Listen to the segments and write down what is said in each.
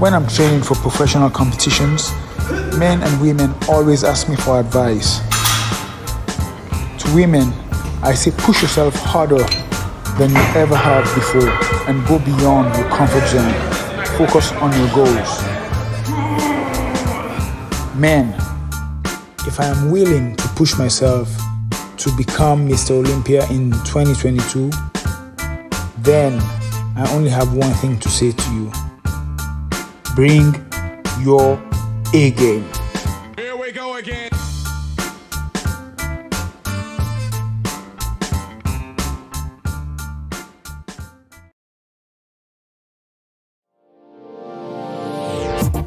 When I'm training for professional competitions, men and women always ask me for advice. To women, I say push yourself harder than you ever have before and go beyond your comfort zone. Focus on your goals. Men, if I am willing to push myself to become Mr. Olympia in 2022, then I only have one thing to say to you. Bring your A game. Here we go again.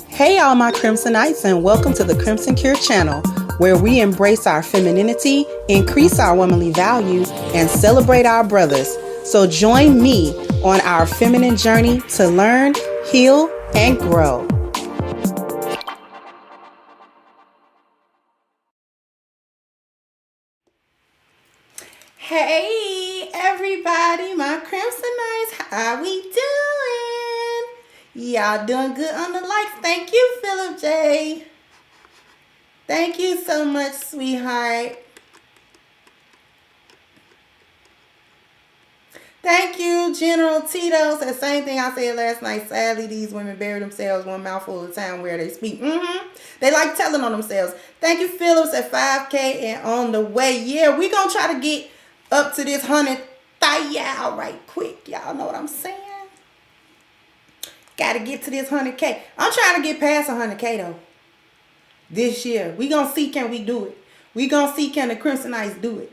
Hey all my Crimsonites, and welcome to the Crimson Cure channel, where we embrace our femininity, increase our womanly values, and celebrate our brothers. So join me on our feminine journey to learn, heal, and grow. Hey everybody, my Crimsonites, how we doing? Y'all doing good on the likes. Thank you, Philip J. Thank you so much, sweetheart. Thank you, General Tito's. The same thing I said last night. Sadly, these women bury themselves one mouthful at a time where they speak. They like telling on themselves. Thank you, Phillips, at 5K and on the way. Yeah, we going to try to get up to this 100,000 right quick. Y'all know what I'm saying? Got to get to this 100K. I'm trying to get past 100K, though. This year. We going to see can we do it. We going to see can the Crimsonites do it.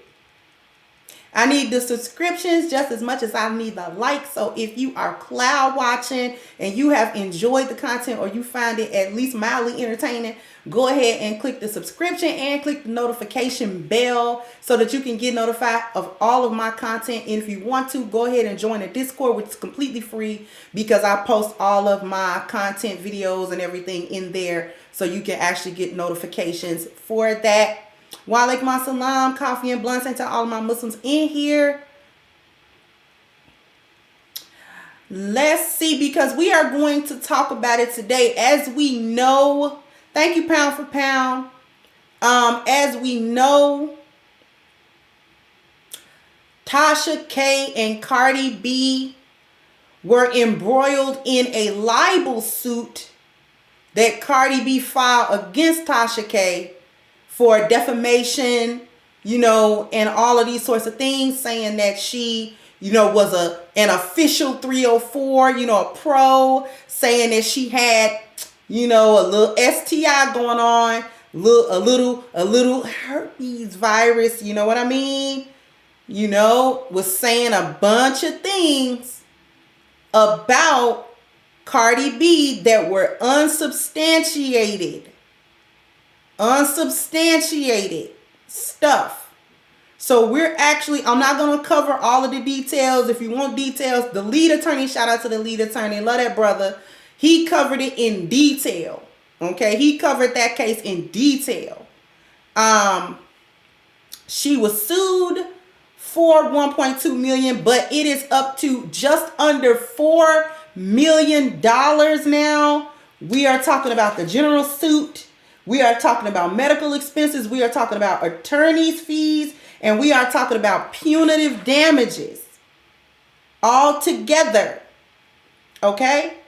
I need the subscriptions just as much as I need the likes. So if you are cloud watching and you have enjoyed the content or you find it at least mildly entertaining, go ahead and click the subscription and click the notification bell so that you can get notified of all of my content. And if you want to, go ahead and join the Discord, which is completely free because I post all of my content videos and everything in there so you can actually get notifications for that. Walaikum salam, coffee and blunts, and to all of my Muslims in here. Let's see, because we are going to talk about it today. As we know, thank you, Pound for Pound. As we know, Tasha K and Cardi B were embroiled in a libel suit that Cardi B filed against Tasha K for defamation, and all of these sorts of things, saying that she, was an official 304, a pro, saying that she had, a little STI going on, a little herpes virus, you know what I mean? Was saying a bunch of things about Cardi B that were unsubstantiated stuff. So I'm not going to cover all of the details. If you want details, the lead attorney, shout out to the lead attorney, love that brother. He covered it in detail. Okay, he covered that case in detail. She was sued for $1.2 million, but it is up to just under $4 million now. We are talking about the general suit. We are talking about medical expenses. We are talking about attorney's fees. And we are talking about punitive damages all together. Okay?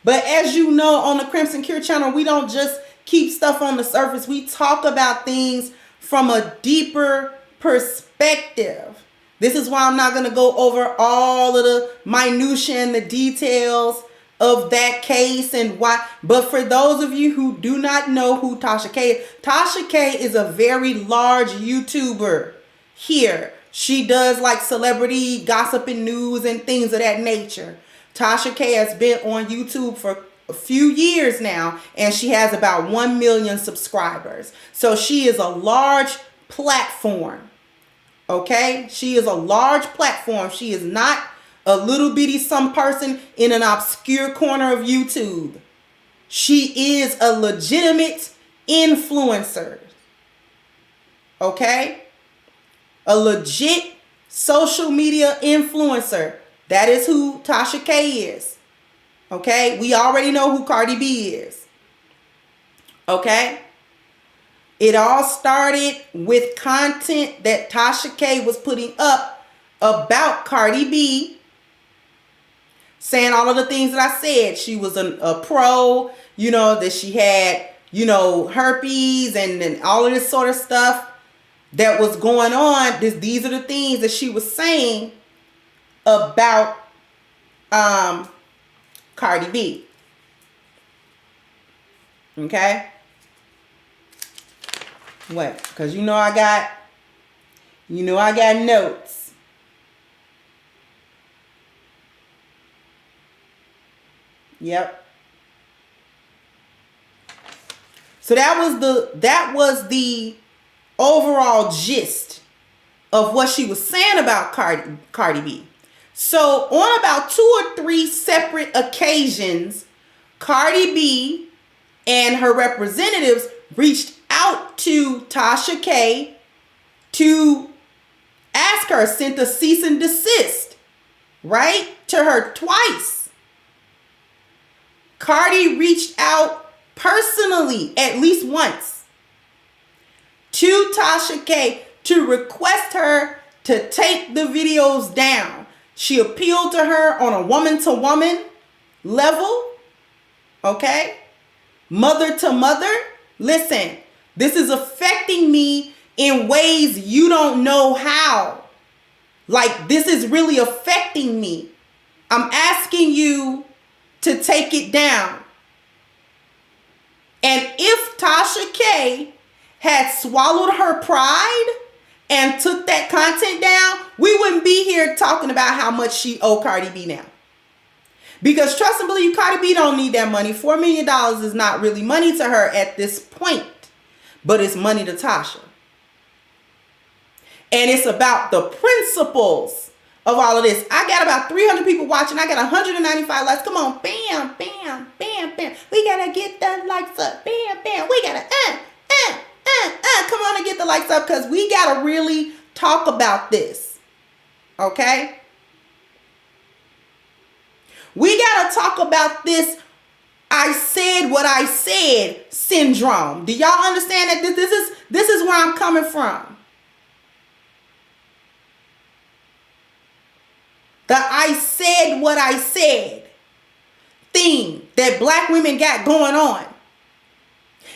But as you know, on the Crimson Cure channel, we don't just keep stuff on the surface. We talk about things from a deeper perspective. This is why I'm not going to go over all of the minutiae and the details of that case and why. But for those of you who do not know who Tasha K is a very large YouTuber here. She does like celebrity gossip and news and things of that nature. Tasha K has been on YouTube for a few years now, and she has about 1 million subscribers. So she is a large platform. Okay? She is a large platform. She is not a little bitty some person in an obscure corner of YouTube. She is a legitimate influencer. Okay? A legit social media influencer. That is who Tasha K is. Okay? We already know who Cardi B is. Okay? It all started with content that Tasha K was putting up about Cardi B, saying all of the things that I said. She was a pro, you know, that she had, you know, herpes and all of this sort of stuff that was going on. These are the things that she was saying about Cardi B. Okay? What? Because you know I got notes. Yep. So that was the overall gist of what she was saying about Cardi B. So on about 2 or 3 separate occasions, Cardi B and her representatives reached out to Tasha K to ask her, sent a cease and desist, right, to her twice. Cardi reached out personally at least once to Tasha K to request her to take the videos down. She appealed to her on a woman-to-woman level, okay? Mother to mother. Listen, this is affecting me in ways you don't know how. Like, this is really affecting me. I'm asking you to take it down. And if Tasha K had swallowed her pride and took that content down, we wouldn't be here talking about how much she owed Cardi B now. Because trust and believe, Cardi B don't need that money. $4 million is not really money to her at this point, but it's money to Tasha. And it's about the principles of all of this. I got about 300 people watching. I got 195 likes. Come on, bam, bam, bam, bam. We gotta get the likes up. Bam, bam. We gotta come on and get the likes up, because we gotta really talk about this. Okay? We gotta talk about this I said what I said syndrome. Do y'all understand that this is where I'm coming from? The I said what I said thing that black women got going on.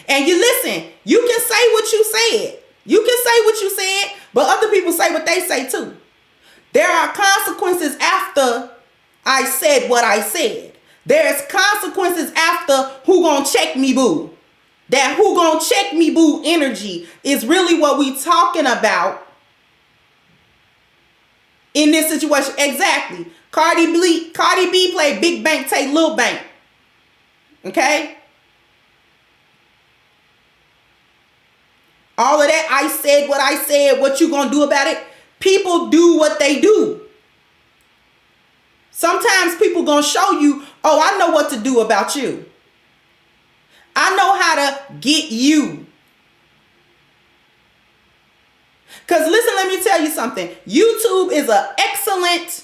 And you listen, you can say what you said. You can say what you said, but other people say what they say too. There are consequences after I said what I said. There's consequences after who gonna check me boo. That who gonna check me boo energy is really what we talking about in this situation. Exactly. Cardi B played Big Bank, take Lil Bank. Okay? All of that, I said what I said, what you gonna do about it? People do what they do. Sometimes people gonna show you, oh, I know what to do about you. I know how to get you. Because listen, let me tell you something. YouTube is an excellent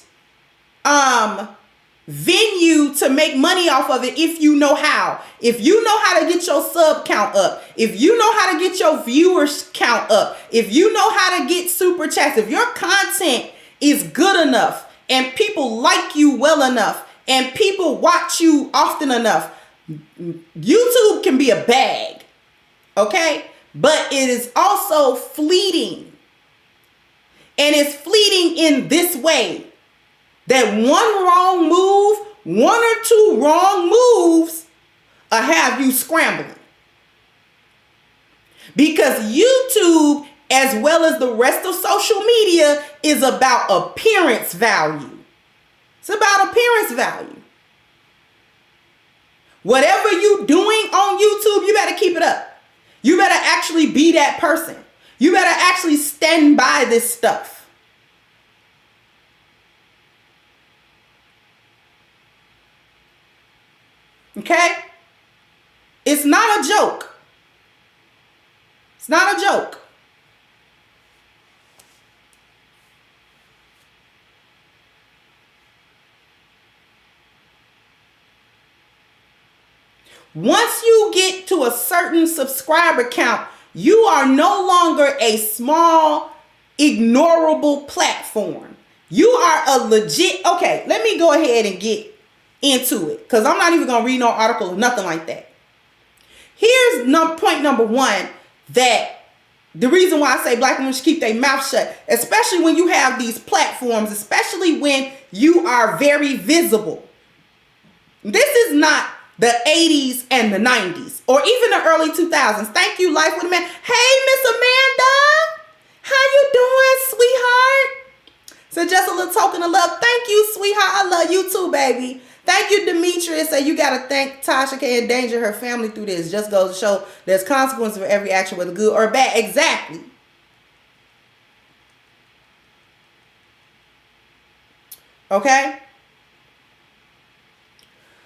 venue to make money off of it if you know how. If you know how to get your sub count up. If you know how to get your viewers count up. If you know how to get super chats. If your content is good enough and people like you well enough and people watch you often enough, YouTube can be a bag. Okay? But it is also fleeting. And it's fleeting in this way. That one wrong move, 1 or 2 wrong moves will have you scrambling. Because YouTube, as well as the rest of social media, is about appearance value. It's about appearance value. Whatever you're doing on YouTube, you better keep it up. You better actually be that person. You better actually stand by this stuff. Okay? It's not a joke. It's not a joke. Once you get to a certain subscriber count, you are no longer a small, ignorable platform. You are a legit, okay, let me go ahead and get into it, because I'm not even going to read no article or nothing like that. Here's point number one, that the reason why I say black women should keep their mouth shut, especially when you have these platforms, especially when you are very visible. This is not the 80s and the 90s, or even the early 2000s. Thank you, Life with a Man. Hey, Miss Amanda. How you doing, sweetheart? So just a little token of love. Thank you, sweetheart. I love you too, baby. Thank you, Demetrius. So you got to thank Tasha K endanger her family through this. Just goes to show there's consequences for every action, whether good or bad. Exactly. Okay?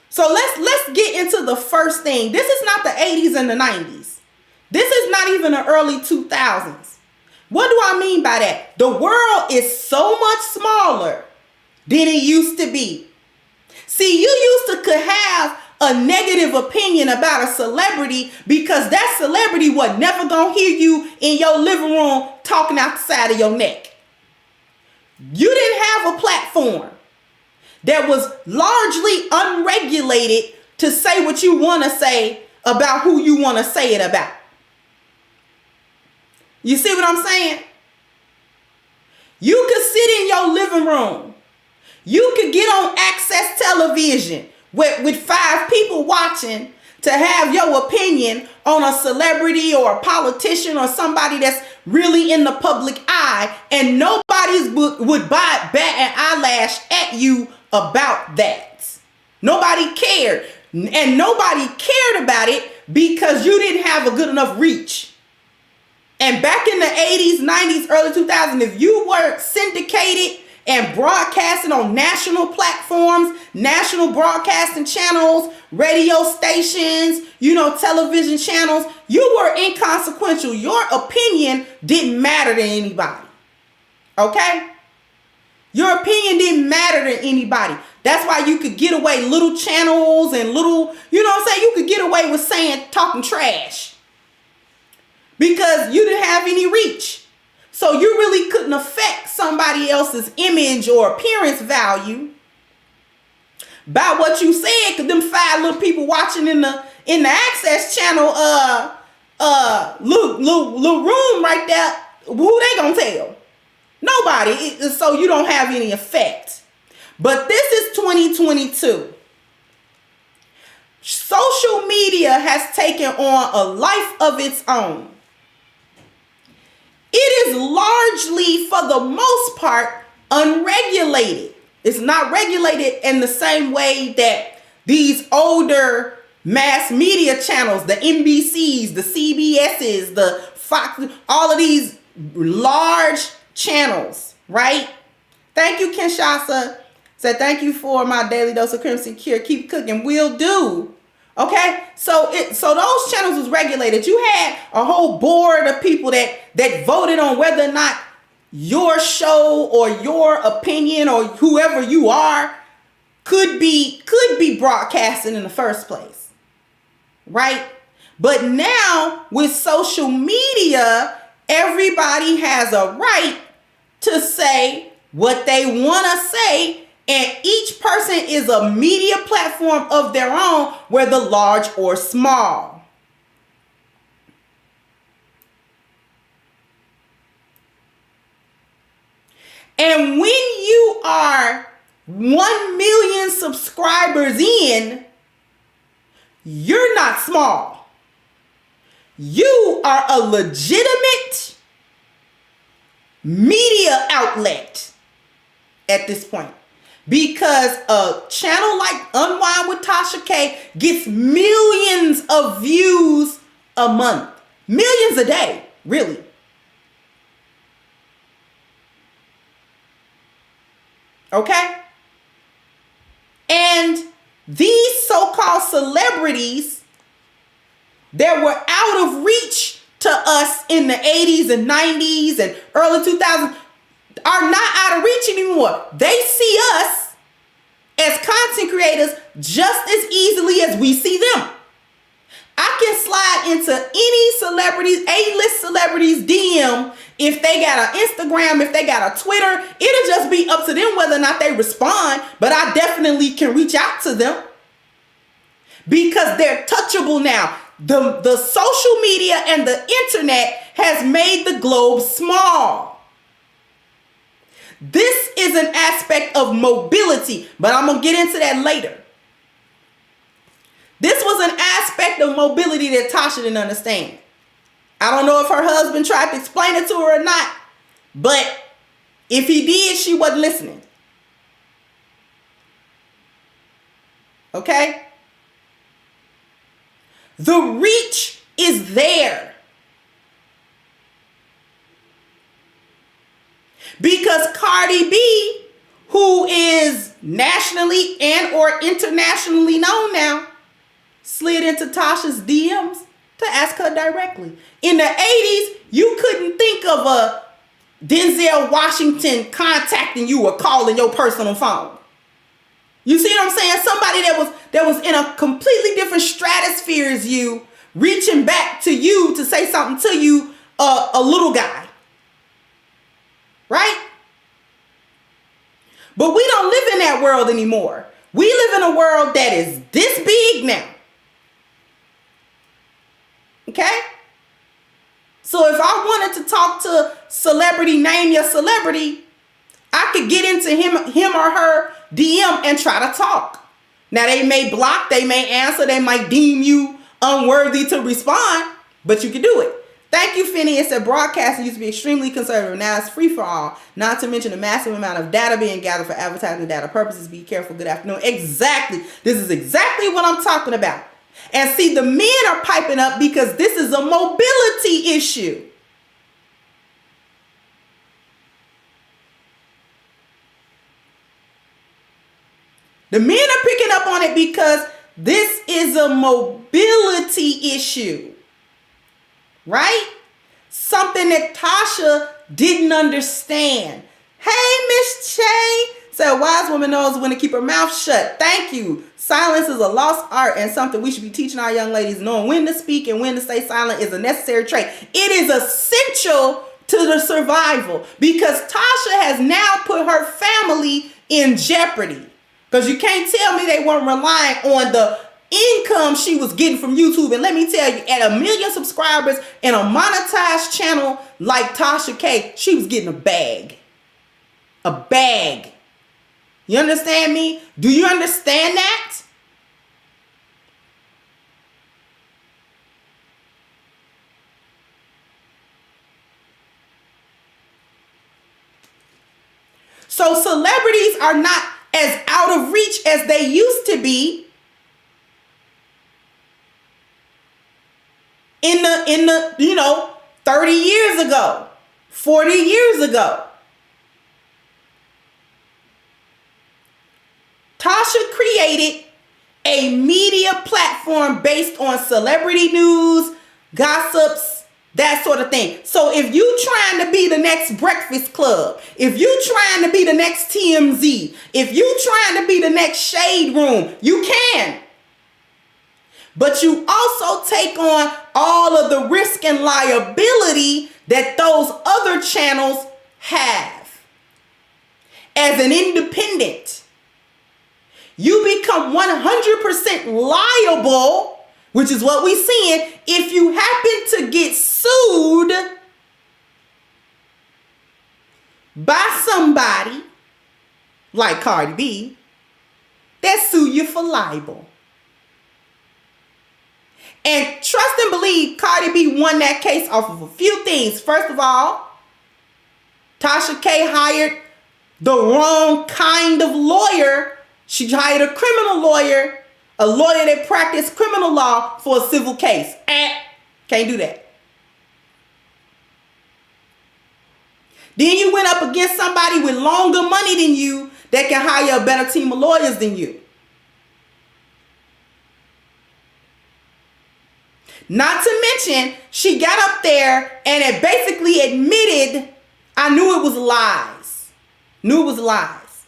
So let's get into the first thing. This is not the 80s and the 90s. This is not even the early 2000s. What do I mean by that? The world is so much smaller than it used to be. See, you used to could have a negative opinion about a celebrity because that celebrity was never going to hear you in your living room talking out the side of your neck. You didn't have a platform that was largely unregulated to say what you want to say about who you want to say it about. You see what I'm saying? You could sit in your living room. You could get on Access Television with 5 people watching to have your opinion on a celebrity or a politician or somebody that's really in the public eye, and nobody would bat an eyelash at you about that. Nobody cared. And nobody cared about it because you didn't have a good enough reach. And back in the 80s, 90s, early 2000s, if you were syndicated and broadcasting on national platforms, national broadcasting channels, radio stations, television channels, you were inconsequential. Your opinion didn't matter to anybody. Okay? Your opinion didn't matter to anybody. That's why you could get away little channels and little, you could get away with talking trash. Because you didn't have any reach. So you really couldn't affect somebody else's image or appearance value by what you said, because them 5 little people watching in the Access channel little room right there, who they gonna tell? Nobody. So you don't have any effect. But this is 2022. Social media has taken on a life of its own. It is largely, for the most part, unregulated. It's not regulated in the same way that these older mass media channels, the NBCs, the CBSs, the Fox, all of these large channels, right? Thank you, Kinshasa. Said, thank you for my daily dose of Crimson Cure. Keep cooking. Will do. Okay, so those channels was regulated. You had a whole board of people that voted on whether or not your show or your opinion or whoever you are could be broadcasting in the first place, right? But now with social media, everybody has a right to say what they want to say. And each person is a media platform of their own, whether large or small. And when you are 1 million subscribers in, you're not small. You are a legitimate media outlet at this point. Because a channel like Unwind with Tasha K gets millions of views a month. Millions a day, really. Okay? And these so-called celebrities that were out of reach to us in the 80s and 90s and early 2000s are not out of reach anymore. They see us as content creators just as easily as we see them. I can slide into any celebrities, A-list celebrities DM if they got an Instagram, if they got a Twitter. It'll just be up to them whether or not they respond, but I definitely can reach out to them because they're touchable now. The social media and the internet has made the globe small. This is an aspect of mobility, but I'm going to get into that later. This was an aspect of mobility that Tasha didn't understand. I don't know if her husband tried to explain it to her or not, but if he did, she wasn't listening. Okay? The reach is there. Because Cardi B, who is nationally and or internationally known now, slid into Tasha's DMs to ask her directly. In the 80s, you couldn't think of a Denzel Washington contacting you or calling your personal phone. You see what I'm saying? Somebody that was in a completely different stratosphere as you, reaching back to you to say something to you, a little guy. Right? But we don't live in that world anymore. We live in a world that is this big now. Okay? So if I wanted to talk to celebrity, name your celebrity, I could get into him or her DM and try to talk. Now they may block, they may answer, they might deem you unworthy to respond, but you can do it. Thank you, Finney. It said broadcasting used to be extremely conservative. Now it's free for all. Not to mention the massive amount of data being gathered for advertising data purposes. Be careful. Good afternoon. Exactly. This is exactly what I'm talking about. And see, the men are piping up because this is a mobility issue. The men are picking up on it because this is a mobility issue. Right? Something that Tasha didn't understand. Hey, Miss Che. Said a wise woman knows when to keep her mouth shut. Thank you. Silence is a lost art and something we should be teaching our young ladies. Knowing when to speak and when to stay silent is a necessary trait. It is essential to the survival because Tasha has now put her family in jeopardy. Because you can't tell me they weren't relying on the income she was getting from YouTube. And let me tell you, at 1 million subscribers and a monetized channel like Tasha K, she was getting a bag. A bag. You understand me? Do you understand that? So celebrities are not as out of reach as they used to be in the 30 years ago, 40 years ago. Tasha created a media platform based on celebrity news, gossips, that sort of thing. So if you trying to be the next Breakfast Club, if you trying to be the next TMZ, if you trying to be the next Shade Room, you can. But you also take on all of the risk and liability that those other channels have. As an independent, you become 100% liable, which is what we're seeing, if you happen to get sued by somebody like Cardi B that sue you for libel. And trust and believe, Cardi B won that case off of a few things. First of all, Tasha K hired the wrong kind of lawyer. She hired a criminal lawyer, a lawyer that practiced criminal law for a civil case. Can't do that. Then you went up against somebody with longer money than you that can hire a better team of lawyers than you. Not to mention, she got up there and it basically admitted, I knew it was lies. Knew it was lies.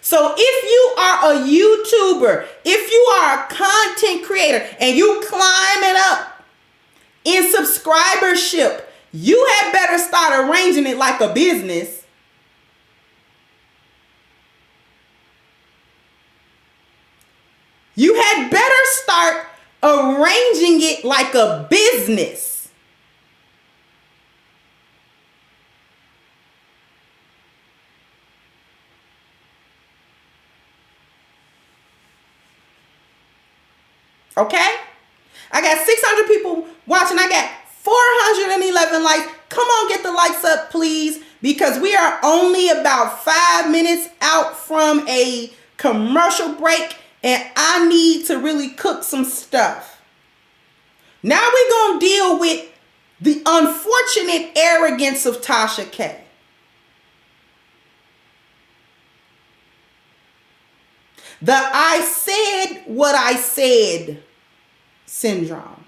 So if you are a YouTuber, if you are a content creator and you climbing up in subscribership, you had better start arranging it like a business. You had better start arranging it like a business. Okay? I got 600 people watching. I got 411 likes. Come on, get the likes up, please, because we are only about 5 minutes out from a commercial break, and I need to really cook some stuff. Now we're going to deal with the unfortunate arrogance of Tasha K. The I said what I said syndrome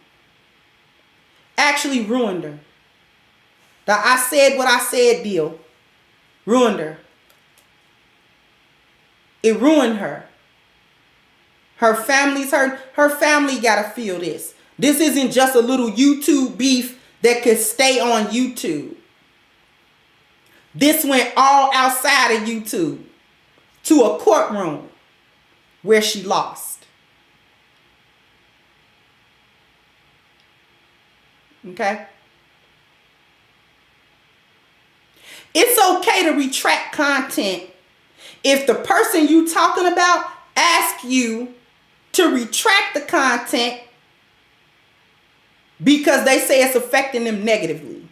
actually ruined her. The I said what I said deal ruined her. It ruined her. Her family's hurt. Her family gotta feel this. This isn't just a little YouTube beef that could stay on YouTube. This went all outside of YouTube to a courtroom where she lost. Okay? It's okay to retract content if the person you talking about asks you to retract the content because they say it's affecting them negatively.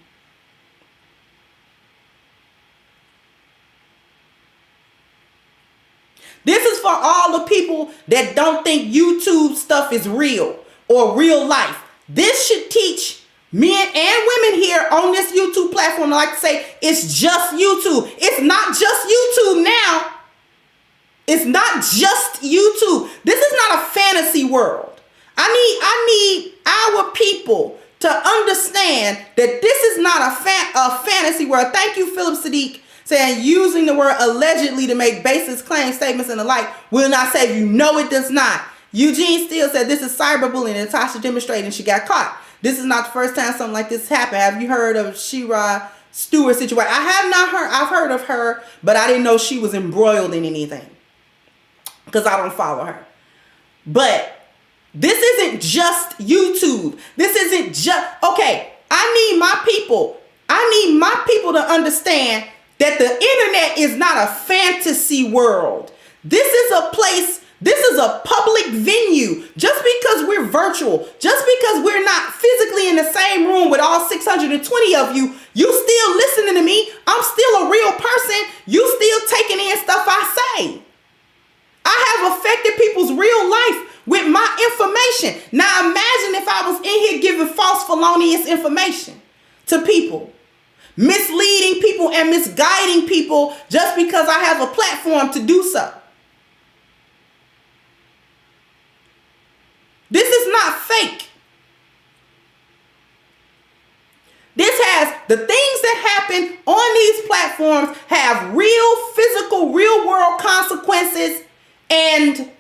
This is for all the people that don't think YouTube stuff is real or real life. This should teach men and women here on this YouTube platform. I like to say it's just YouTube. It's not just YouTube now. It's not just YouTube. This is not a fantasy world. I need our people to understand that this is not a fantasy world. Thank you, Philip Sadiq, saying using the word allegedly to make baseless claims, statements, and the like will not save you. No, it does not. Eugene Steele said this is cyberbullying, and Tasha demonstrated and she got caught. This is not the first time something like this happened. Have you heard of Shira Stewart situation? I have not heard. I've heard of her, but I didn't know she was embroiled in anything because I don't follow her. But this isn't just YouTube. This isn't just, okay, I need my people to understand that the internet is not a fantasy world. This is a place, this is a public venue. Just because we're virtual, just because we're not physically in the same room with all 620 of you, you still listening to me. I'm still a real person. You still taking in stuff I say. I have affected people's real life with my information. Now imagine if I was in here giving false felonious information to people, misleading people and misguiding people just because I have a platform to do so. This is not fake. This has the things that happen on these platforms have real physical, real world consequences and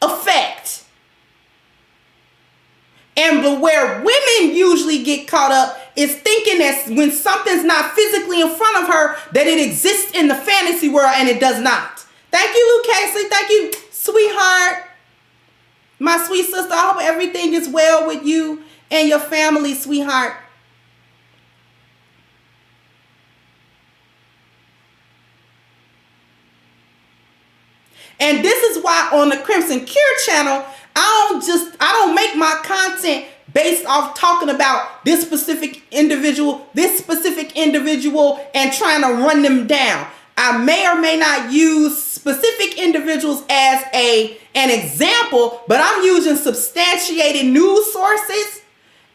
effect. And where women usually get caught up is thinking that when something's not physically in front of her, that it exists in the fantasy world, and it does not. Thank you, Luke Casey. Thank you, sweetheart. My sweet sister, I hope everything is well with you and your family, sweetheart. And this is why on the Crimson Cure channel, I don't make my content based off talking about this specific individual, and trying to run them down. I may or may not use specific individuals as an example, but I'm using substantiated news sources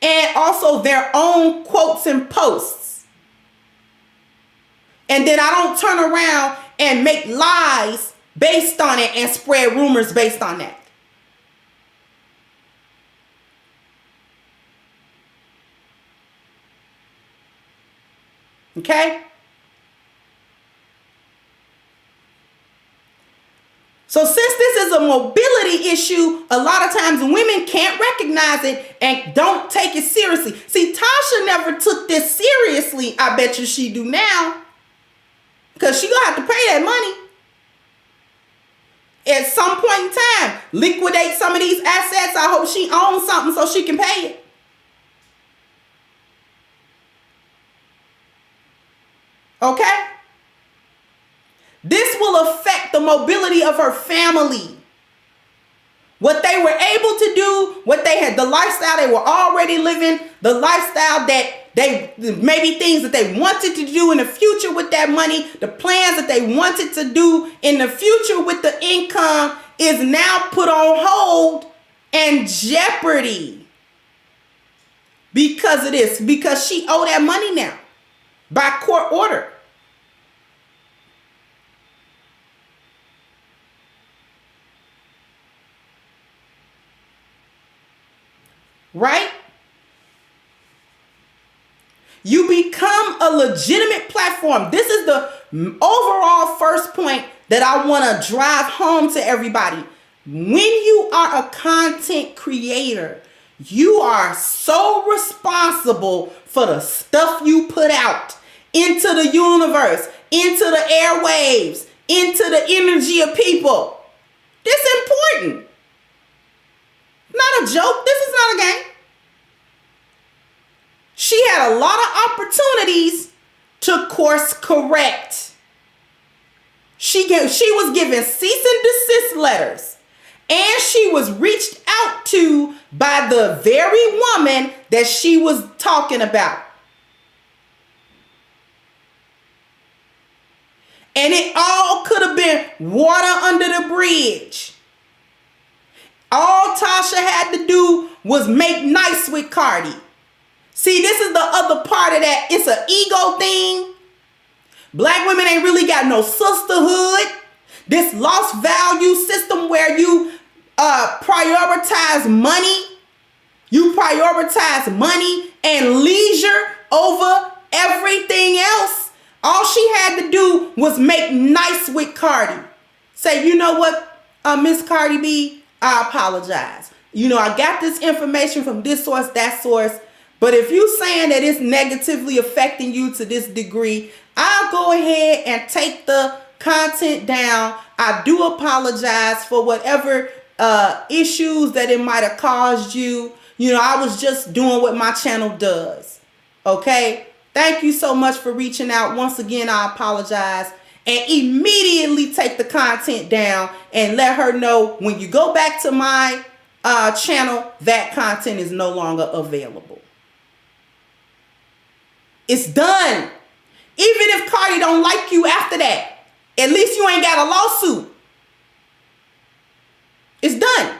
and also their own quotes and posts. And then I don't turn around and make lies based on it and spread rumors based on that. Okay? So since this is a mobility issue, a lot of times women can't recognize it and don't take it seriously. See, Tasha never took this seriously. I bet you she do now. Because she gonna have to pay that money. At some point in time, liquidate some of these assets. I hope she owns something so she can pay it. Okay? This will affect the mobility of her family. What they were able to do, what they had, the lifestyle they were already living, the lifestyle that they, maybe things that they wanted to do in the future with that money, the plans that they wanted to do in the future with the income is now put on hold and jeopardy because of this, because she owed that money now by court order. Right? You become a legitimate platform. This is the overall first point that I want to drive home to everybody. When you are a content creator, you are so responsible for the stuff you put out into the universe, into the airwaves, into the energy of people. This is important. Not a joke. This is not a game. She had a lot of opportunities to course correct. She was given cease and desist letters, and she was reached out to by the very woman that she was talking about. And it all could have been water under the bridge. All Tasha had to do was make nice with Cardi. See, this is the other part of that. It's an ego thing. Black women ain't really got no sisterhood. This lost value system where you prioritize money. You prioritize money and leisure over everything else. All she had to do was make nice with Cardi. Say, you know what, Miss Cardi B, I apologize. You know, I got this information from this source, that source. But if you saying that it's negatively affecting you to this degree, I'll go ahead and take the content down. I do apologize for whatever issues that it might have caused you. You know, I was just doing what my channel does. Okay? Thank you so much for reaching out. Once again, I apologize. And immediately take the content down and let her know when you go back to my channel, that content is no longer available. It's done. Even if Cardi don't like you after that, at least you ain't got a lawsuit. It's done.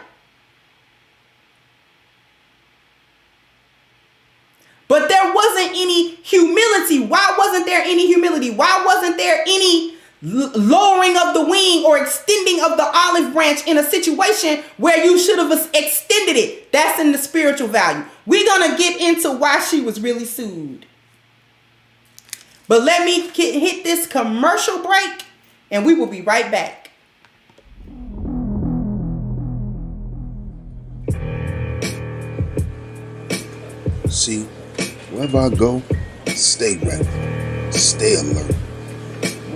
But there wasn't any humility. Why wasn't there any humility? Why wasn't there any lowering of the wing or extending of the olive branch in a situation where you should have extended it? That's in the spiritual value. We're going to get into why she was really sued. But let me hit this commercial break and we will be right back. See, wherever I go, stay ready, stay alert,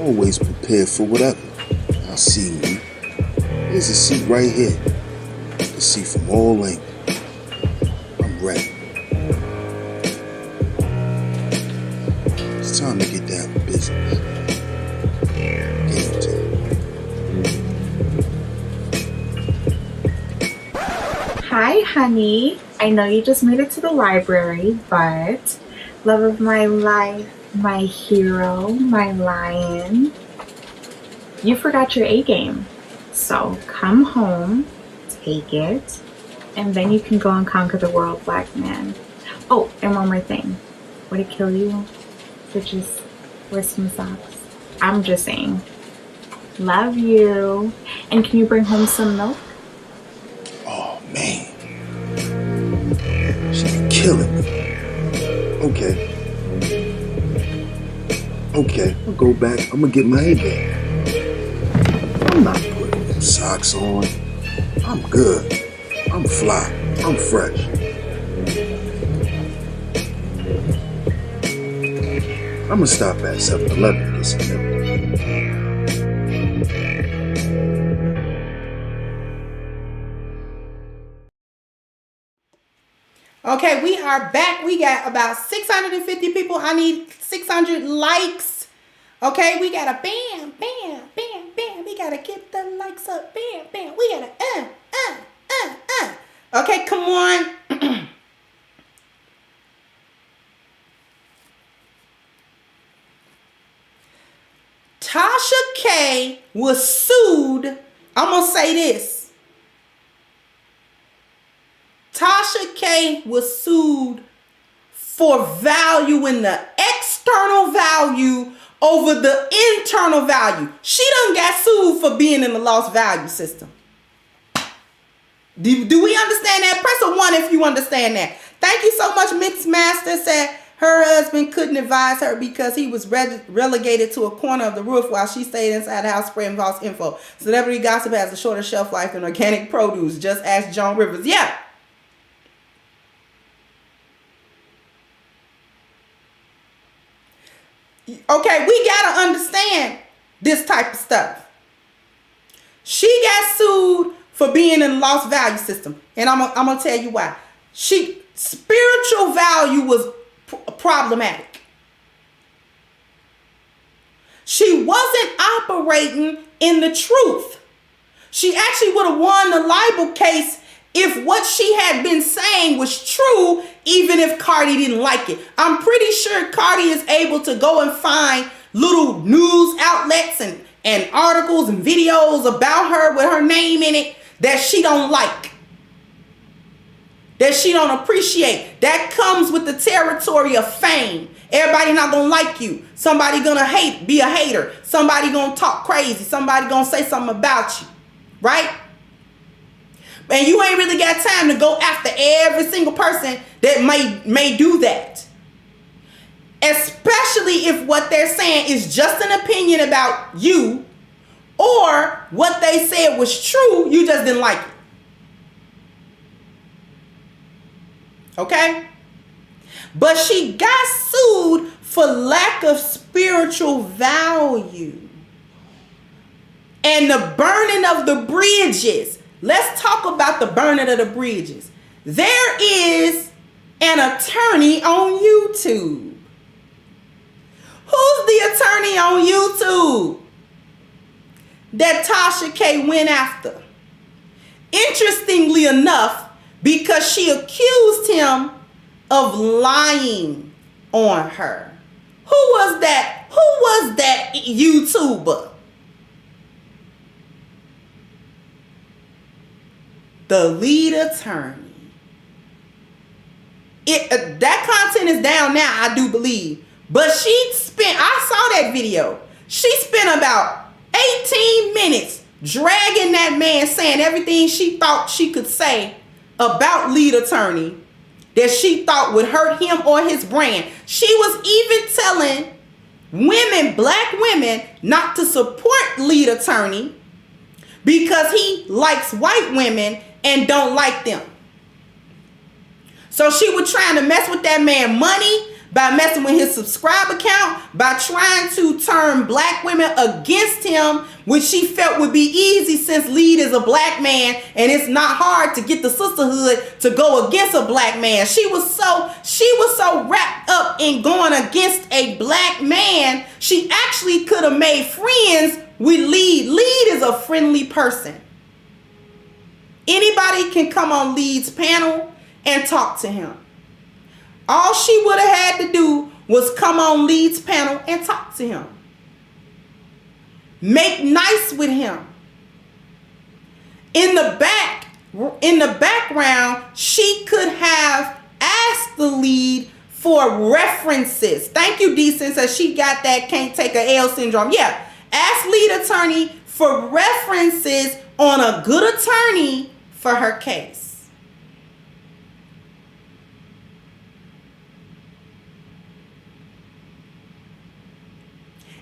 always prepared for whatever. I see you. There's a seat right here. The seat from all angles. I'm ready. It's time to get down to business. Game time. Hi, honey. I know you just made it to the library, but love of my life, my hero, my lion, you forgot your A game. So come home, take it, and then you can go and conquer the world, black man. Oh, and one more thing. Would it kill you to just wear some socks? I'm just saying. Love you. And can you bring home some milk? Oh, man. She's killing me. Okay, I'll go back. I'm gonna get my A game. I'm not putting socks on. I'm good. I'm fly. I'm fresh. I'ma stop at 7-Eleven and get some milk. Okay, we are back. We got about 650 people. I need 600 likes. Okay, we gotta bam, bam, bam, bam. We gotta get the likes up. Bam, bam. We gotta Okay, come on. Tasha K was sued. I'm gonna say this. Tasha K was sued for valuing the external value over the internal value. She done got sued for being in the lost value system. Do we understand that? Press a 1 if you understand that. Thank you so much. Mix Master said her husband couldn't advise her because he was relegated to a corner of the roof while she stayed inside the house spreading false info. Celebrity gossip has a shorter shelf life than organic produce. Just ask Joan Rivers. Yeah. Okay, we gotta understand this type of stuff. She got sued for being in the lost value system, and I'm gonna tell you why. Spiritual value was problematic. She wasn't operating in the truth. She actually would have won the libel case if what she had been saying was true, even if Cardi didn't like it. I'm pretty sure Cardi is able to go and find little news outlets and articles and videos about her with her name in it that she don't like, that she don't appreciate. That comes with the territory of fame. Everybody not gonna like you. Somebody gonna be a hater. Somebody gonna talk crazy. Somebody gonna say something about you, right? And you ain't really got time to go after every single person that may do that. Especially if what they're saying is just an opinion about you, or what they said was true, you just didn't like it. Okay? But she got sued for lack of spiritual value. And the burning of the bridges. Let's talk about the burning of the bridges. There is an attorney on YouTube. Who's the attorney on YouTube that Tasha K went after? Interestingly enough, because she accused him of lying on her. Who was that? Who was that YouTuber? The lead attorney. That content is down now, I do believe. But I saw that video. She spent about 18 minutes dragging that man, saying everything she thought she could say about lead attorney that she thought would hurt him or his brand. She was even telling women, black women, not to support lead attorney because he likes white women and don't like them. So she was trying to mess with that man money by messing with his subscribe account, by trying to turn black women against him, which she felt would be easy since lead is a black man and it's not hard to get the sisterhood to go against a black man. She was so wrapped up in going against a black man, she actually could have made friends with lead. Lead is a friendly person. Anybody can come on Lead's panel and talk to him. All she would have had to do was come on Lead's panel and talk to him. Make nice with him. In the background, she could have asked the lead for references. Thank you, Decent, says she got that can't take a L syndrome. Yeah, ask lead attorney for references on a good attorney for her case.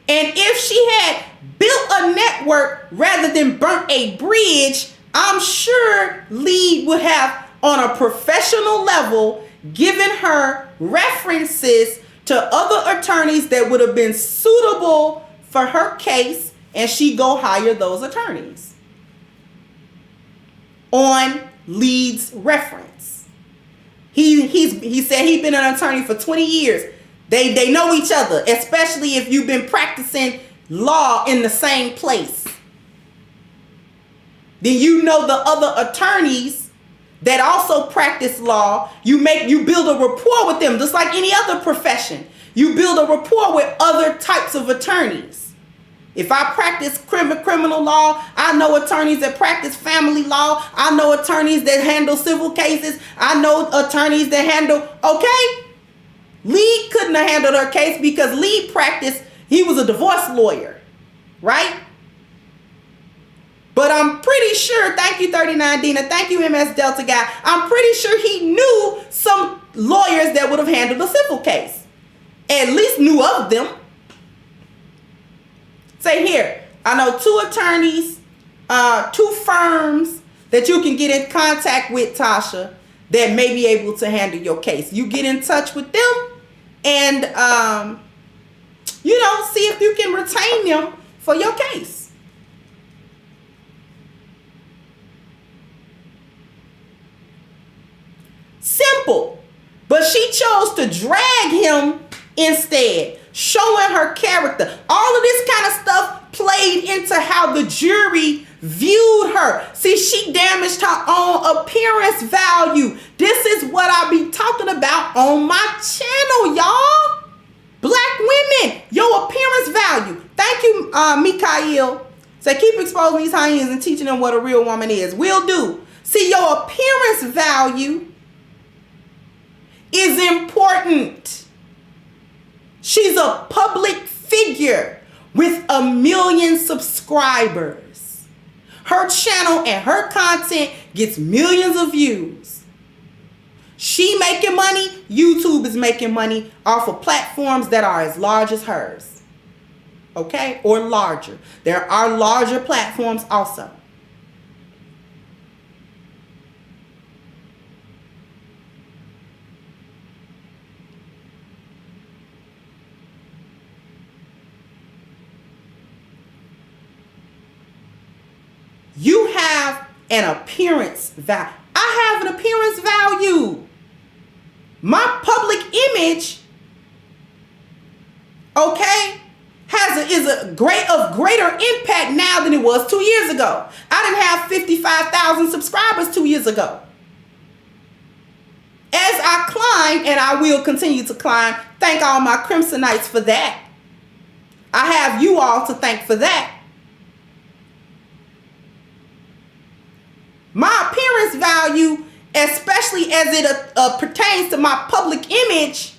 And if she had built a network rather than burnt a bridge, I'm sure Lee would have, on a professional level, given her references to other attorneys that would have been suitable for her case, and she go hire those attorneys on Lee's reference. He said he'd been an attorney for 20 years. They know each other, especially if you've been practicing law in the same place. Then you know the other attorneys that also practice law. You build a rapport with them, just like any other profession. You build a rapport with other types of attorneys. If I practice criminal law, I know attorneys that practice family law. I know attorneys that handle civil cases. I know attorneys that handle, okay? Lee couldn't have handled her case because Lee practiced, he was a divorce lawyer, right? But I'm pretty sure, thank you 39 Dina, thank you MS Delta guy, I'm pretty sure he knew some lawyers that would have handled a civil case. At least knew of them. Say here, I know 2 attorneys, 2 firms that you can get in contact with, Tasha, that may be able to handle your case. You get in touch with them and, see if you can retain them for your case. Simple. But she chose to drag him instead, showing her character. All of this kind of stuff played into how the jury viewed her. See, she damaged her own appearance value. This is what I be talking about on my channel, y'all. Black women, your appearance value. Thank you, Mikael. Say, keep exposing these hyenas and teaching them what a real woman is. Will do. See, your appearance value is important. She's a public figure with 1 million subscribers. Her channel and her content gets millions of views. She making money, YouTube is making money off of platforms that are as large as hers. Okay? Or larger. There are larger platforms also. You have an appearance value. I have an appearance value. My public image, okay, is of greater impact now than it was 2 years ago. I didn't have 55,000 subscribers 2 years ago. As I climb, and I will continue to climb, thank all my Crimsonites for that. I have you all to thank for that. My appearance value, especially as it pertains to my public image,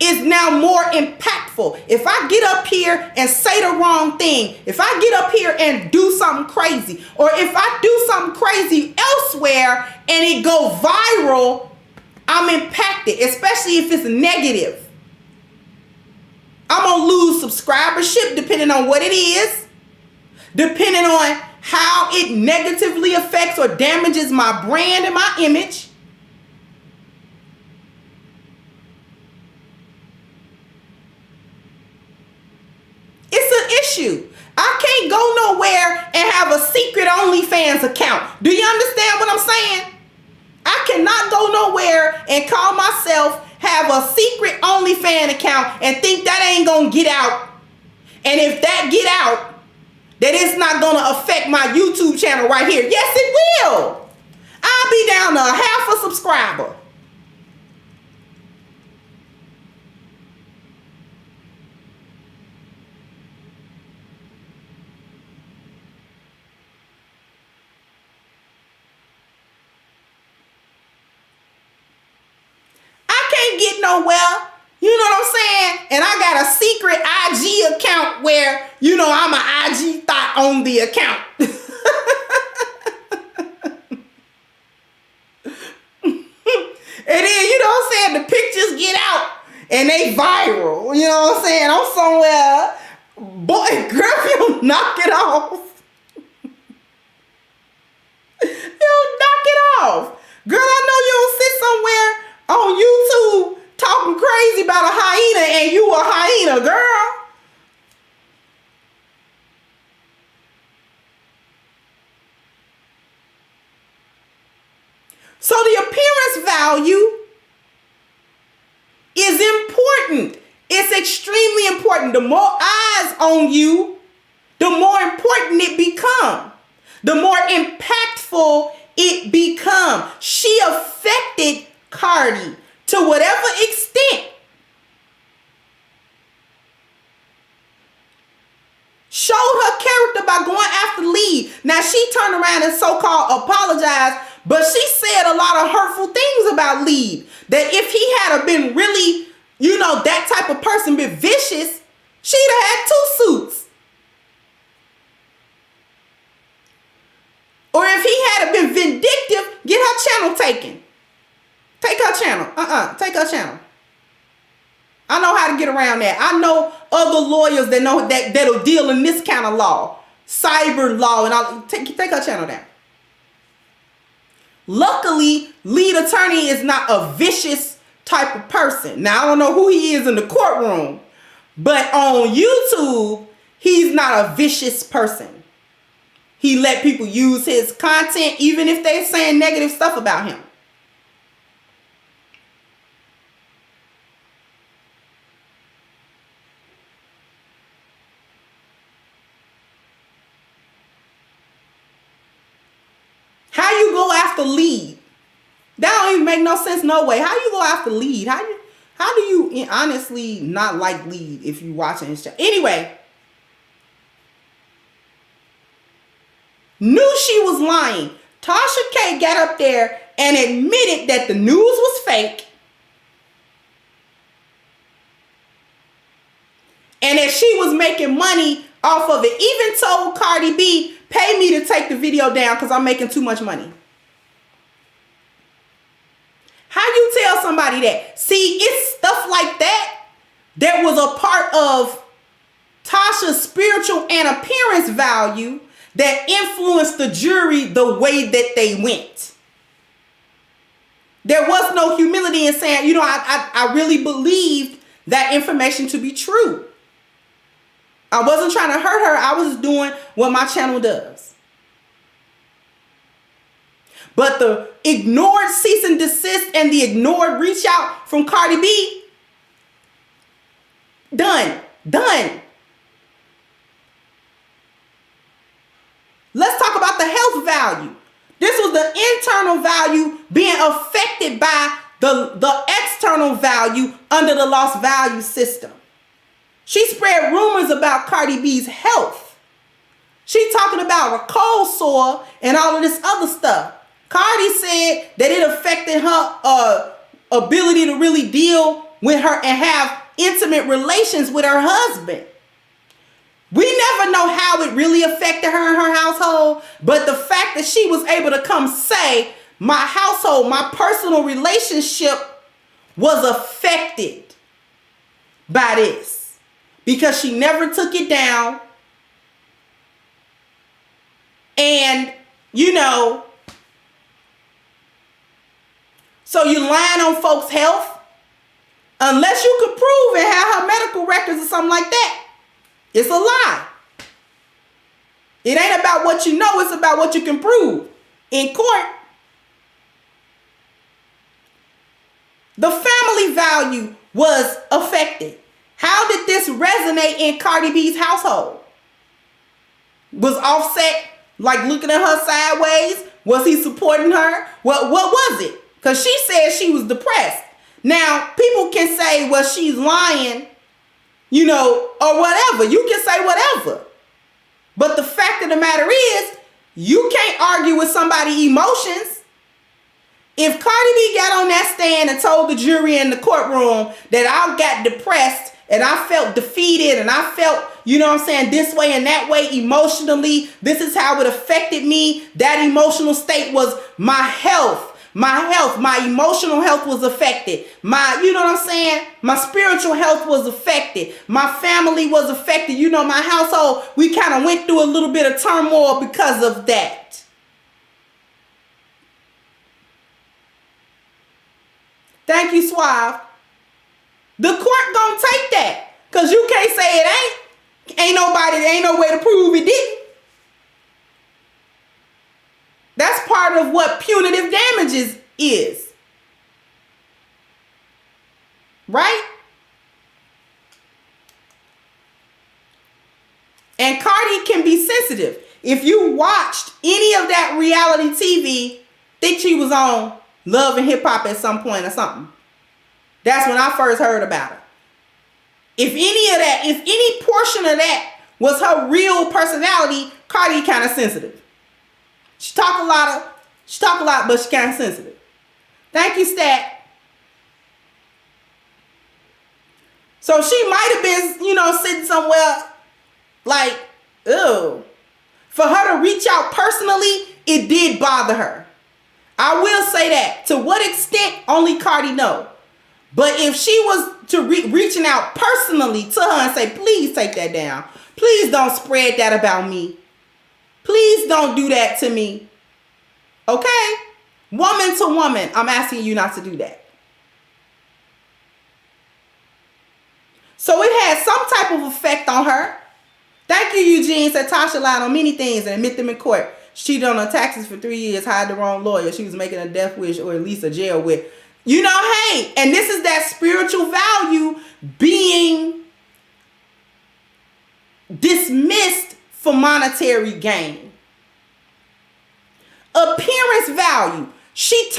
is now more impactful. If I get up here and say the wrong thing, if I get up here and do something crazy, or if I do something crazy elsewhere and it go viral, I'm impacted, especially if it's negative. I'm gonna lose subscribership depending on what it is, depending on how it negatively affects or damages my brand and my image. It's an issue. I can't go nowhere and have a secret OnlyFans account. Do you understand what I'm saying? I cannot go nowhere and call myself, have a secret OnlyFans account and think that ain't gonna get out. And if that get out, that it's not going to affect my YouTube channel right here. Yes, it will. I'll be down to half a subscriber. I can't get nowhere. You know what I'm saying? And I got a secret IG account where, I'm an IG thought on the account. And then, the pictures get out and they viral. You know what I'm saying? I'm somewhere Boy, girl, if you don't knock it off. You don't knock it off. Girl, I know you don't sit somewhere on YouTube talking crazy about a hyena and you a hyena, girl. So the appearance value is important. It's extremely important. The more eyes on you, the more important it becomes. The more impactful it becomes. She affected Cardi to whatever extent. Showed her character by going after Lee. Now she turned around and so-called apologized, but she said a lot of hurtful things about Lee. That if he had been really, that type of person, been vicious, she'd have had 2 suits. Or if he had been vindictive, get her channel taken. Take her channel. Take her channel. I know how to get around that. I know other lawyers that know that'll deal in this kind of law, cyber law, and I'll take her channel down. Luckily, lead attorney is not a vicious type of person. Now, I don't know who he is in the courtroom, but on YouTube, he's not a vicious person. He let people use his content even if they're saying negative stuff about him. How you go after lead? That don't even make no sense, no way. How you go after lead? How do you honestly not like lead if you watching his show? Anyway, knew she was lying. Tasha K got up there and admitted that the news was fake and that she was making money off of it. Even told Cardi B, pay me to take the video down because I'm making too much money. How you tell somebody that? See, it's stuff like that that was a part of Tasha's spiritual and appearance value that influenced the jury the way that they went. There was no humility in saying, I really believed that information to be true. I wasn't trying to hurt her. I was doing what my channel does. But the ignored cease and desist and the ignored reach out from Cardi B, done. Let's talk about the health value. This was the internal value being affected by the external value under the loss value system. She spread rumors about Cardi B's health. She talking about a cold sore and all of this other stuff. Cardi said that it affected her ability to really deal with her and have intimate relations with her husband. We never know how it really affected her and her household, but the fact that she was able to come say, my household, my personal relationship was affected by this because she never took it down. And, so you lying on folks' health? Unless you could prove and have her medical records or something like that. It's a lie. It ain't about what you know, it's about what you can prove in court. The family value was affected. How did this resonate in Cardi B's household? Was Offset like looking at her sideways? Was he supporting her? What was it? Because she said she was depressed. Now, people can say, well, she's lying, or whatever. You can say whatever. But the fact of the matter is, you can't argue with somebody's emotions. If Cardi B got on that stand and told the jury in the courtroom that I got depressed and I felt defeated and I felt, this way and that way emotionally, this is how it affected me. That emotional state was my health, My health, my emotional health was affected. You know what I'm saying? My spiritual health was affected. My family was affected. You know, my household, we kind of went through a little bit of turmoil because of that. Thank you, Suave. The court gonna take that. Because you can't say it ain't. Ain't no way to prove it didn't. That's part of what punitive damages is. Right? And Cardi can be sensitive. If you watched any of that reality TV, think she was on Love and Hip Hop at some point or something. That's when I first heard about her. If any portion of that was her real personality, Cardi kind of sensitive. She talk a lot, but she kind of sensitive. Thank you, Stat. So she might have been, sitting somewhere like, ew. For her to reach out personally, it did bother her. I will say that. To what extent, only Cardi know. But if she was to reaching out personally to her and say, please take that down. Please don't spread that about me. Please don't do that to me. Okay? Woman to woman, I'm asking you not to do that. So it had some type of effect on her. Thank you, Eugene. Said Tasha lied on many things and admit them in court. She cheated on her taxes for 3 years, hired the wrong lawyer. She was making a death wish or at least a jail wish. Hey, and this is that spiritual value being dismissed for monetary gain. Appearance value. She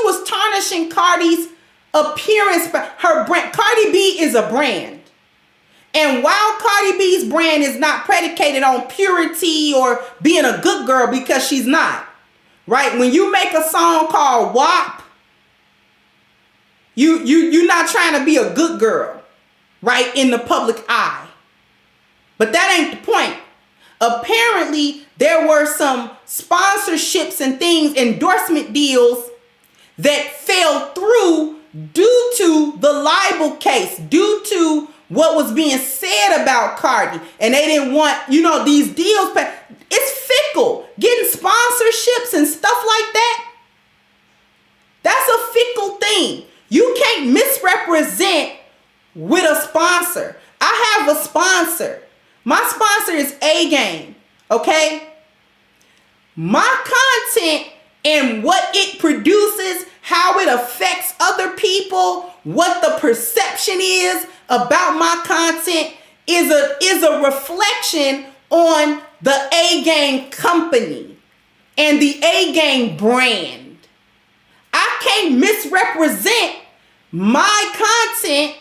was tarnishing Cardi's appearance. Her brand. Cardi B is a brand. And while Cardi B's brand is not predicated on purity or being a good girl, because she's not, right? When you make a song called WAP, you're not trying to be a good girl, right, in the public eye. But that ain't the point. Apparently, there were some sponsorships and things, endorsement deals that fell through due to the libel case, due to what was being said about Cardi. And they didn't want, these deals. It's fickle. Getting sponsorships and stuff like that. That's a fickle thing. You can't misrepresent with a sponsor. I have a sponsor. My sponsor is A-Game. Okay? My content and what it produces, how it affects other people, what the perception is about my content is a reflection on the A-Game company and the A-Game brand. I can't misrepresent my content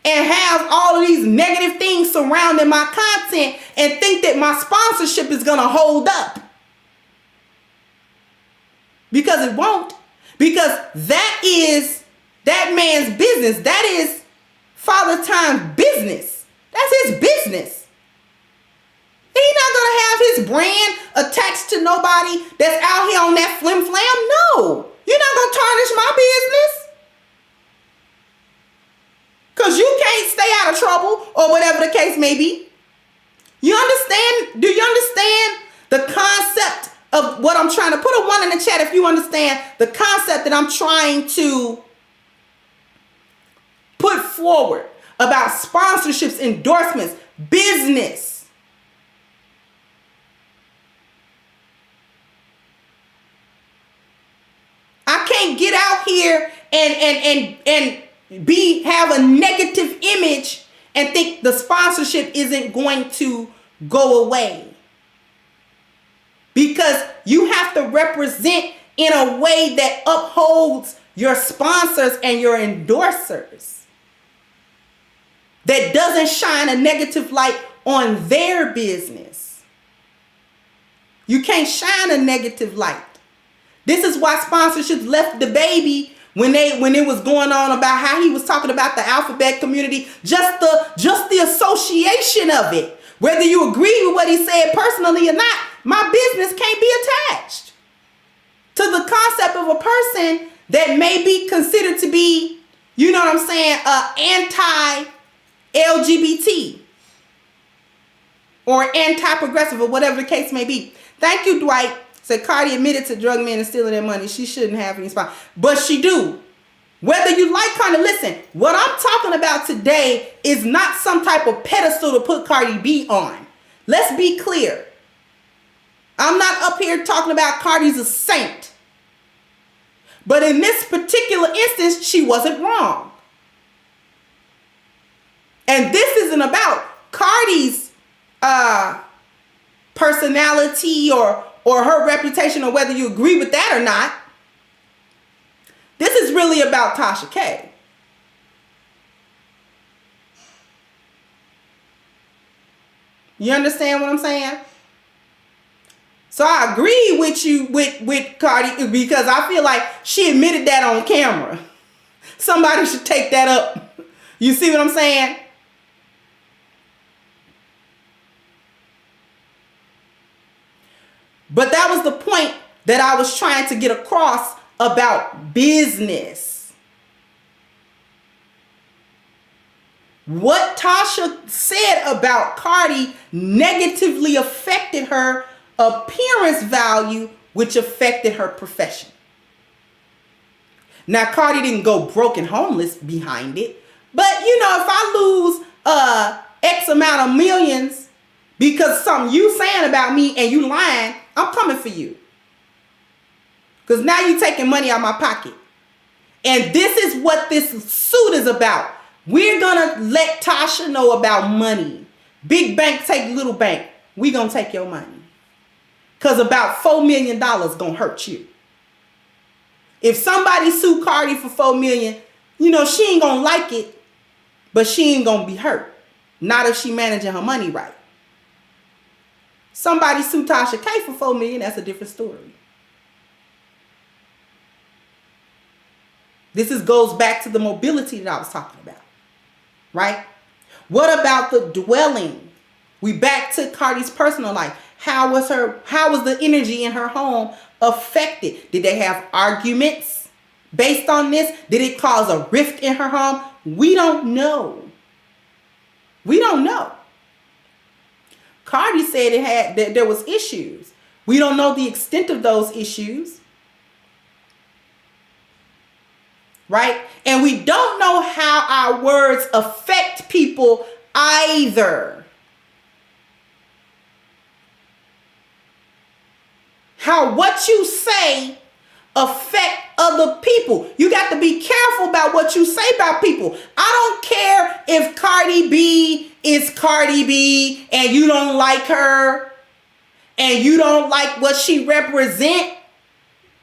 and have all of these negative things surrounding my content and think that my sponsorship is going to hold up. Because it won't. Because that is that man's business. That is Father Time's business. That's his business. He's not going to have his brand attached to nobody that's out here on that flim flam. No. You're not going to tarnish my business. Because you can't stay out of trouble or whatever the case may be. You understand? Do you understand the concept of what I'm trying to put a 1 in the chat if you understand the concept that I'm trying to put forward about sponsorships, endorsements, business. I can't get out here and have a negative image and think the sponsorship isn't going to go away. Because you have to represent in a way that upholds your sponsors and your endorsers. That doesn't shine a negative light on their business. You can't shine a negative light. This is why sponsorships left the baby when it was going on about how he was talking about the alphabet community, just the association of it. Whether you agree with what he said personally or not, my business can't be attached. to the concept of a person that may be considered to be, you know what I'm saying, anti-LGBT or anti-progressive or whatever the case may be. Thank you, Dwight. Said Cardi admitted to drug men and stealing their money. She shouldn't have any spot, but she do. Whether you like Cardi, listen, what I'm talking about today is not some type of pedestal to put Cardi B on. Let's be clear. I'm not up here talking about Cardi's a saint. But in this particular instance, she wasn't wrong. And this isn't about Cardi's personality or her reputation or whether you agree with that or not. This is really about Tasha K. You understand what I'm saying? So I agree with you with Cardi because I feel like she admitted that on camera. Somebody should take that up. You see what I'm saying? But that was the point that I was trying to get across about business. What Tasha said about Cardi negatively affected her appearance value, which affected her profession. Now, Cardi didn't go broke and homeless behind it. But, you know, if I lose X amount of millions because something you saying about me and you lying, I'm coming for you. Because now you're taking money out of my pocket. And this is what this suit is about. We're going to let Tasha know about money. Big bank take little bank. We're going to take your money. Because about $4 million going to hurt you. If somebody sue Cardi for $4 million, you know, she ain't going to like it. But she ain't going to be hurt. Not if she managing her money right. Somebody sue Tasha K for $4 million, that's a different story. This goes back to the mobility that I was talking about. Right? What about the dwelling? We back to Cardi's personal life. How was the energy in her home affected? Did they have arguments based on this? Did it cause a rift in her home? We don't know. We don't know. Cardi said that there was issues. We don't know the extent of those issues. Right? And we don't know how our words affect people either. How what you say affect other people. You got to be careful about what you say about people. I don't care if Cardi B is Cardi B and you don't like her and you don't like what she represents.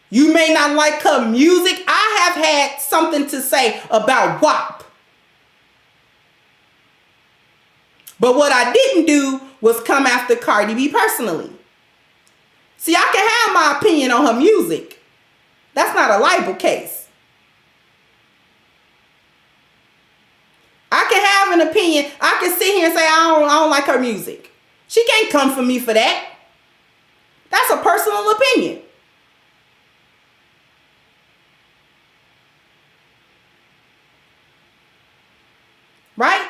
You may not like her music. I have had something to say about WAP. But what I didn't do was come after Cardi B personally. See, I can have my opinion on her music. That's not a libel case. I can have an opinion. I can sit here and say I don't like her music. She can't come for me for that. That's a personal opinion. Right?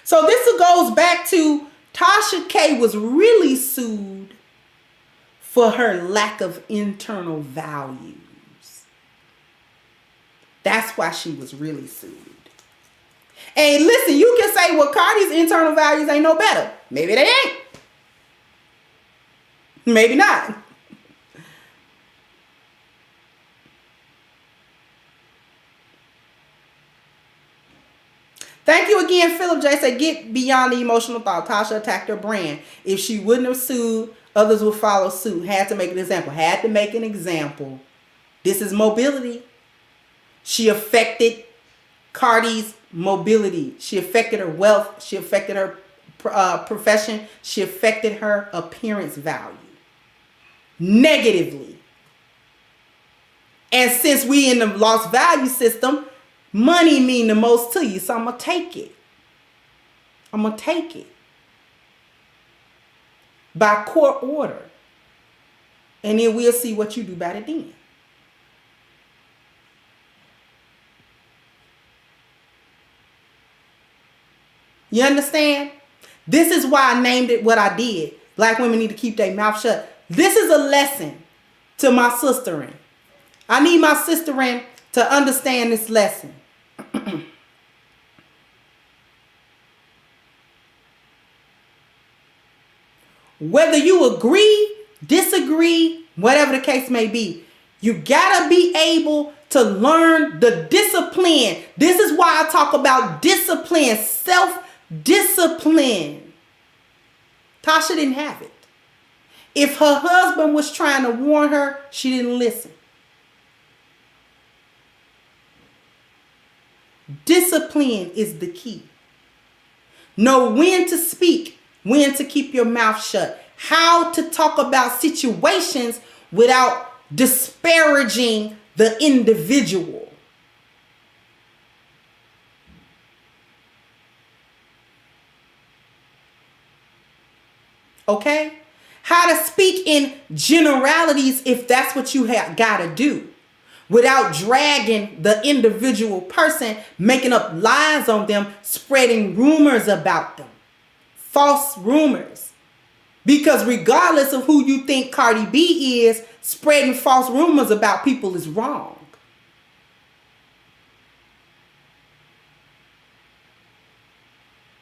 So this goes back to Tasha K was really sued for her lack of internal values. That's why she was really sued. And listen, you can say, well, Cardi's internal values ain't no better. Maybe they ain't. Maybe not. Thank you again, Philip J. Said, get beyond the emotional thought. Tasha attacked her brand. If she wouldn't have sued, others would follow suit. Had to make an example. Had to make an example. This is mobility. She affected Cardi's mobility. She affected her wealth. She affected her profession. She affected her appearance value negatively. And since we in the lost value system, money mean the most to you, so I'm going to take it. I'm going to take it. By court order. And then we'll see what you do about it then. You understand? This is why I named it what I did. Black women need to keep their mouth shut. This is a lesson to my sisterin. I need my sisterin to understand this lesson. Whether you agree, disagree, whatever the case may be, you gotta be able to learn the discipline. This is why I talk about discipline, self-discipline. Tasha didn't have it. If her husband was trying to warn her, she didn't listen. Discipline is the key. Know when to speak, when to keep your mouth shut, how to talk about situations without disparaging the individual. Okay? How to speak in generalities if that's what you have got to do, without dragging the individual person, making up lies on them, spreading rumors about them. False rumors. Because regardless of who you think Cardi B is, spreading false rumors about people is wrong.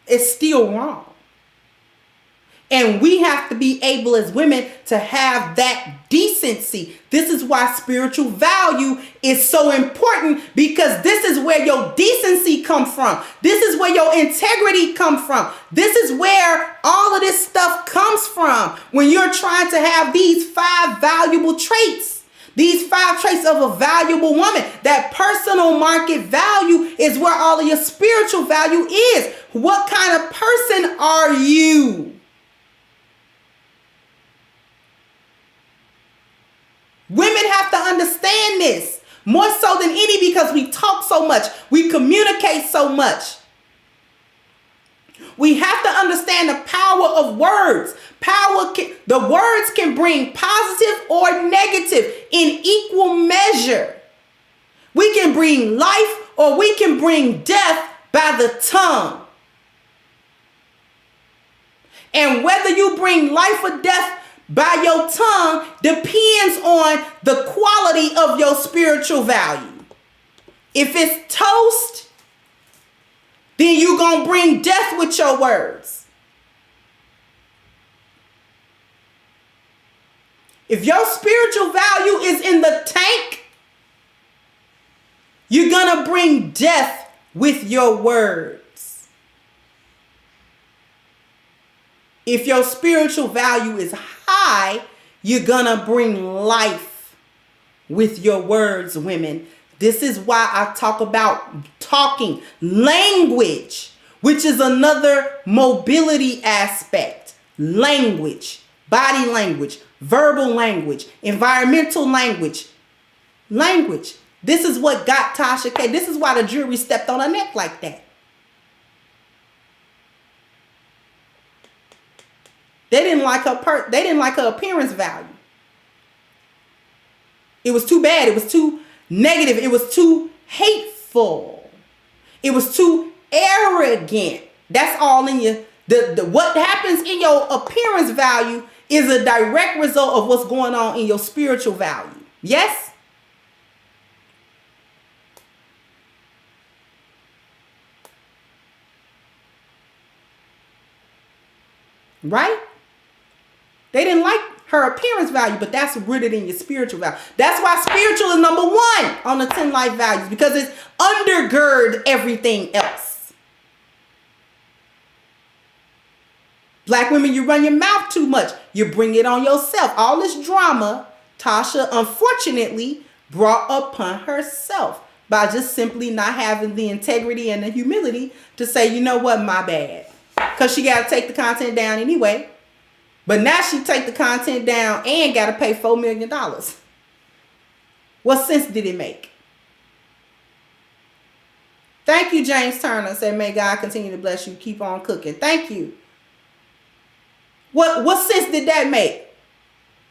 It's still wrong. And we have to be able as women to have that decency. This is why spiritual value is so important, because this is where your decency comes from. This is where your integrity comes from. This is where all of this stuff comes from when you're trying to have these 5 valuable traits. These 5 traits of a valuable woman. That personal market value is where all of your spiritual value is. What kind of person are you? Women have to understand this more so than any, because we talk so much. We communicate so much. We have to understand the power of words. The words can bring positive or negative in equal measure. We can bring life or we can bring death by the tongue. And whether you bring life or death by your tongue depends on the quality of your spiritual value. If it's toast, then you're going to bring death with your words. If your spiritual value is in the tank, you're going to bring death with your words. If your spiritual value is high, you're gonna bring life with your words, women. This is why I talk about talking language, which is another mobility aspect. Language, body language, verbal language, environmental language. Language. This is what got Tasha K. This is why the jury stepped on her neck like that. They didn't like her they didn't like her appearance value. It was too bad. It was too negative. It was too hateful. It was too arrogant. That's all in you. What happens in your appearance value is a direct result of what's going on in your spiritual value. Yes? Right? They didn't like her appearance value, but that's rooted in your spiritual value. That's why spiritual is number 1 on the 10 life values, because it's undergird everything else. Black women, you run your mouth too much. You bring it on yourself. All this drama, Tasha, unfortunately, brought upon herself by just simply not having the integrity and the humility to say, you know what, my bad. Because she got to take the content down anyway. But now she take the content down and got to pay $4 million. What sense did it make? Thank you, James Turner. Said, may God continue to bless you. Keep on cooking. Thank you. What sense did that make?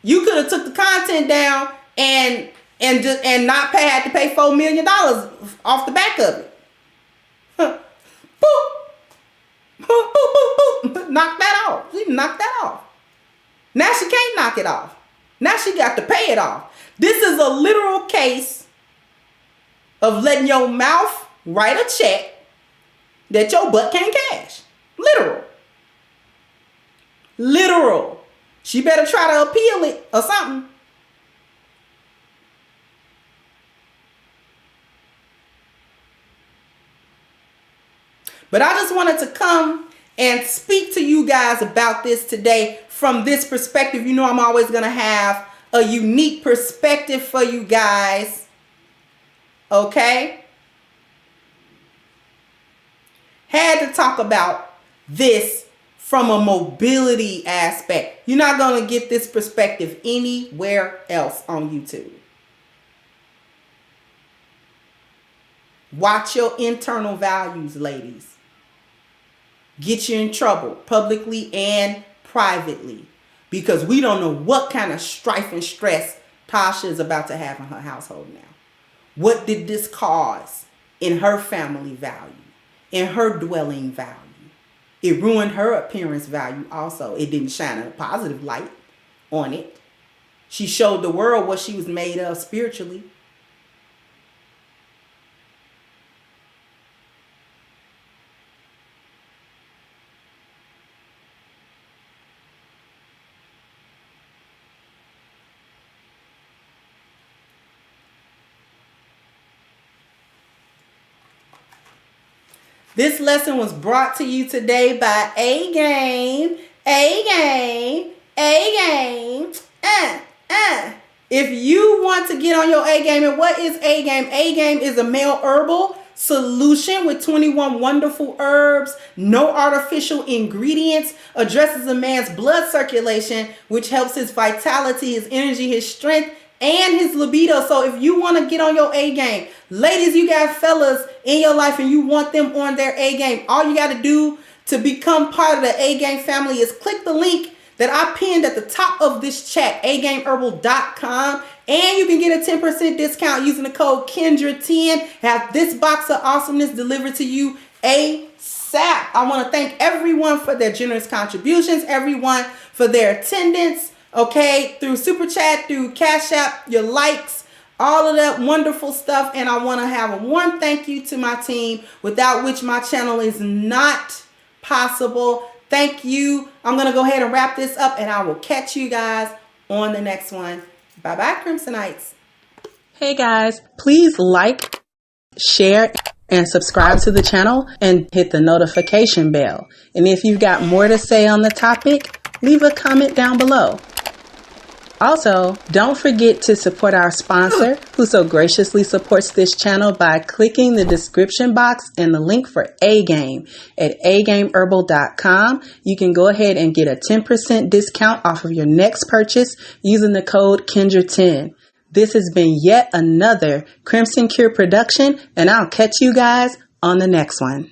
You could have took the content down and not had to pay $4 million off the back of it. Huh. Boop. Boop, boop, boop, boop. Knock that off. She knocked that off. Now she can't knock it off. Now she got to pay it off. This is a literal case of letting your mouth write a check that your butt can't cash. Literal. Literal. She better try to appeal it or something. But I just wanted to come and speak to you guys about this today from this perspective. You know, I'm always going to have a unique perspective for you guys. Okay? Had to talk about this from a mobility aspect. You're not going to get this perspective anywhere else on YouTube. Watch your internal values, ladies. Get you in trouble publicly and privately, because we don't know what kind of strife and stress Tasha is about to have in her household now. What did this cause in her family value, in her dwelling value? It ruined her appearance value also. It didn't shine a positive light on it. She showed the world what she was made of spiritually. This lesson was brought to you today by A Game. A Game. A Game. If you want to get on your A game, and what is A Game? A Game is a male herbal solution with 21 wonderful herbs, no artificial ingredients, addresses a man's blood circulation, which helps his vitality, his energy, his strength, and his libido. So if you want to get on your A game, ladies, you got fellas in your life and you want them on their A game, all you got to do to become part of the A Game family is click the link that I pinned at the top of this chat, agameherbal.com, and you can get a 10% discount using the code Kendra10. Have this box of awesomeness delivered to you ASAP. I want to thank everyone for their generous contributions, everyone for their attendance, okay, through Super Chat, through Cash App, your likes, all of that wonderful stuff. And I want to have a warm thank you to my team, without which my channel is not possible. Thank you. I'm going to go ahead and wrap this up, and I will catch you guys on the next one. Bye-bye, Crimsonites. Hey, guys. Please like, share, and subscribe to the channel and hit the notification bell. And if you've got more to say on the topic, leave a comment down below. Also, don't forget to support our sponsor, who so graciously supports this channel by clicking the description box and the link for A Game at agameherbal.com. You can go ahead and get a 10% discount off of your next purchase using the code Kendra10. This has been yet another Crimson Cure production, and I'll catch you guys on the next one.